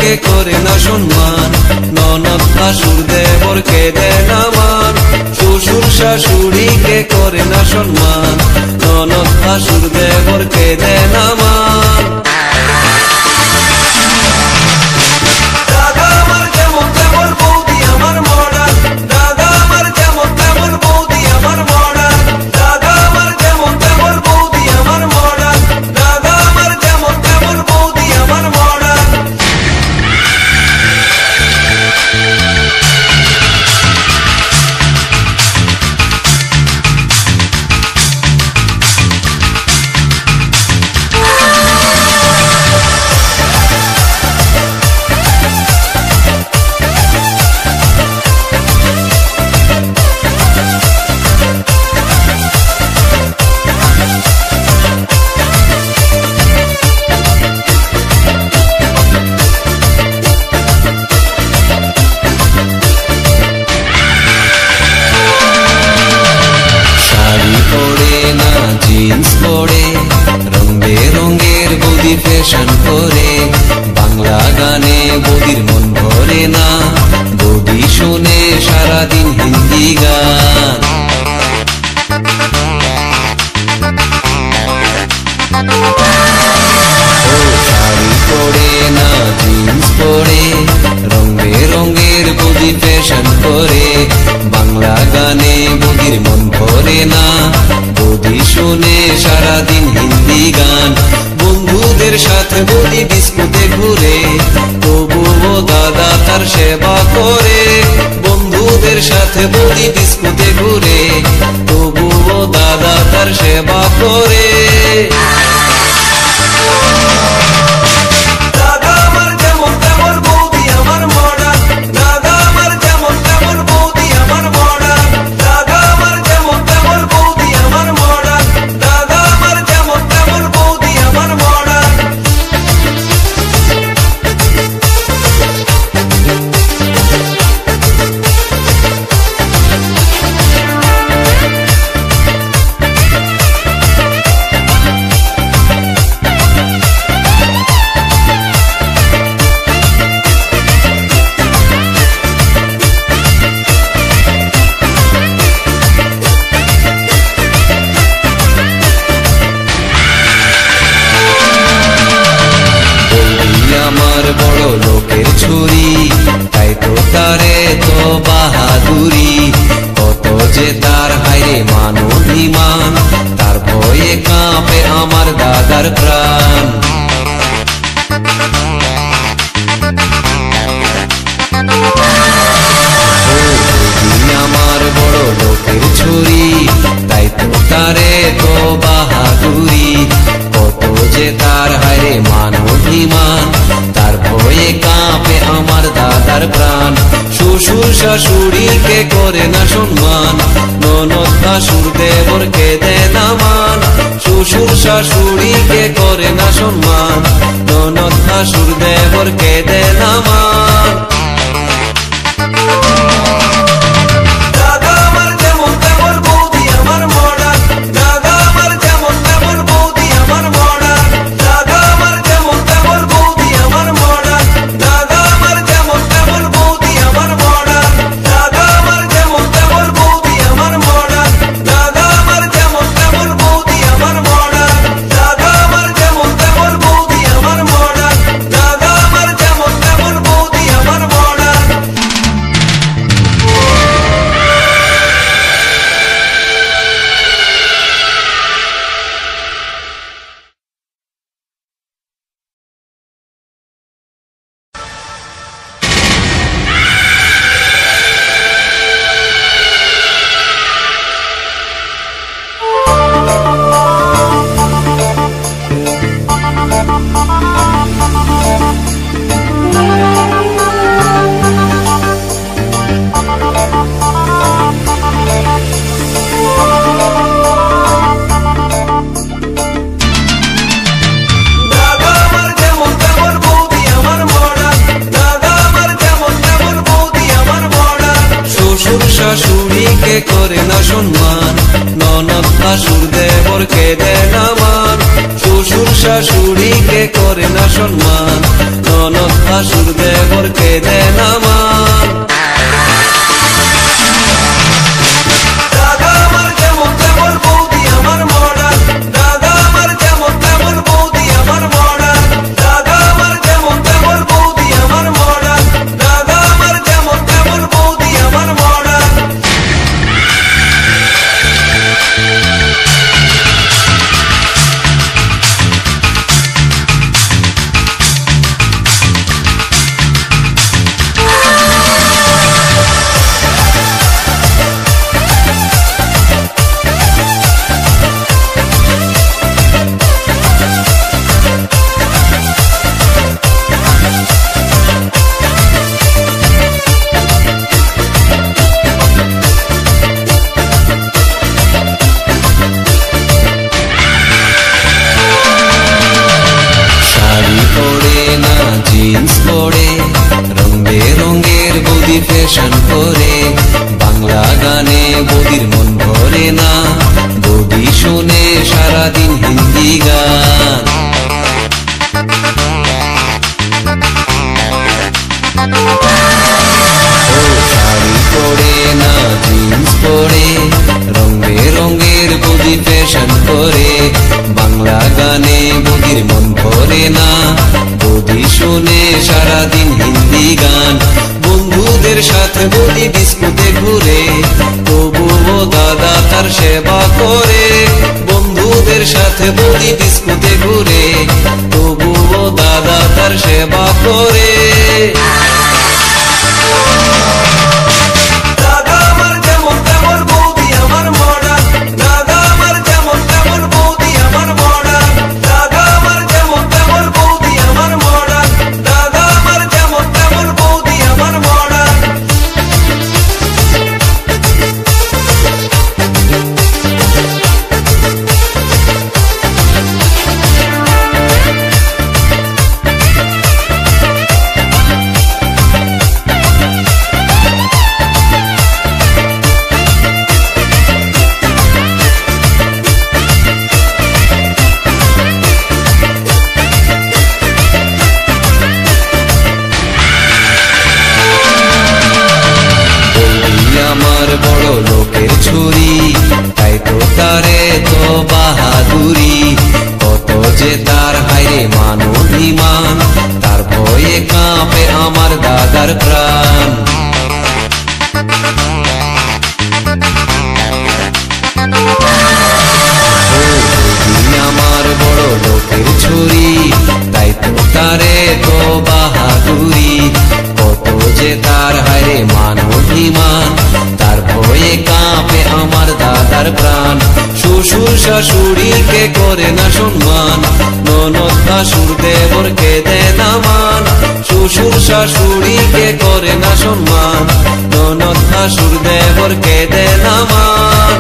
শাশুড়িকে করে না সম্মান, ননদ ভাসুর দেবরকে দেয় না মান। শ্বশুর শাশুড়িকে করে না সম্মান, ননদ ভাসুর দেবরকে দেয় না মান। জিন্স পরে রং বেরঙের বৌদি ফ্যাশন করে, বাংলা গানে বৌদির মন ভরে না, বৌদি শুনে সারাদিন হিন্দি গান। শাড়ি পরে না জিন্স পরে রং বেরঙের বৌদি ফ্যাশন করে, বাংলা গানে বৌদির মন ভরে না, বৌদি শুনে সারাদিন হিন্দি গান। বন্ধুদের সাথে বৌদি ডিস্কোতে ঘুরে, তবুও দাদা তার সেবা করে। বন্ধুদের সাথে বৌদি ডিস্কোতে ঘুরে, তবুও দাদা তার সেবা করে। বড় লোকের ছুরি, তাই তো তারে তো বাহাদুরি, কত যে তার হাইরে মান অভিমান, তার ভয়ে কাঁপে আমার দাদার প্রাণ। আমার বড় লোকের ছুরি, তাই তো তারে তো বাহাদুরি, কত যে তার হাইরে মান অভিমান, তার ভয়ে কাঁপে আমার দাদার প্রাণ। শ্বশুর শাশুড়িকে করে না সম্মান, ননদ ভাসুর দেবরকে দেয় না মান। শ্বশুর শাশুড়িকে করে না সম্মান, ননদ ভাসুর দেবরকে দেয় না মান। শাশুড়িকে করে না সম্মান, ননদ ভাসুর দেবরকে দেয় না মান। শ্বশুর শাশুড়িকে করে না সম্মান, ননদ ভাসুর দেবরকে দেন আমার। দাদা আমার যেমন তেমন বৌদি আমার মডার্ন, দাদা আমার যেমন তেমন বৌদি আমার মডার্ন, দাদা আমার যেমন তেমন বৌদি আমার মডার্ন, দাদা আমার যেমন তেমন বৌদি আমার মডার্ন। জিন্স পরে রং বেরঙের বৌদি ফ্যাশন করে, বাংলা গানে বৌদির মন ভরে না, বৌদি শুনে সারাদিন হিন্দি গান। শাড়ি পরে না জিন্স পরে রং বেরঙের বৌদি ফ্যাশন করে, বাংলা গানে বৌদির মন ভরে না, বৌদি শুনে সারাদিন হিন্দি গান। বন্ধুদের সাথে বৌদি ডিস্কোতে ঘুরে, তবুও দাদা তার সেবা করে। বন্ধুদের সাথে বৌদি ডিস্কোতে ঘুরে, তবুও দাদা তার সেবা করে। দাদা আমার যেমন তেমন বৌদি আমার মডার্ন, দাদা আমার যেমন তেমন বৌদি আমার মডার্ন, দাদা আমার যেমন তেমন বৌদি আমার মডার্ন, দাদা আমার যেমন তেমন বৌদি আমার মডার্ন। আমার বড় লোকের ছুরি, তাই তো তারে তো বাহাদুরি, কত যে তার হায়রে মান অভিমান, তার ভয়ে কাঁপে আমার দাদার প্রাণ। আমার বড় লোকের ছুরি, তাই তো তারে তো বাহাদুরি, কত যে তার হায়রে মান অভিমান, তার ভয়ে কাঁপে আমার দাদার প্রাণ। শ্বশুর শাশুড়িকে করে না সম্মান, ননদ ভাসুর দেবরকে দেয় না মান। শ্বশুর শাশুড়িকে করে না সম্মান, ননদ ভাসুর দেবরকে দেয় না মান।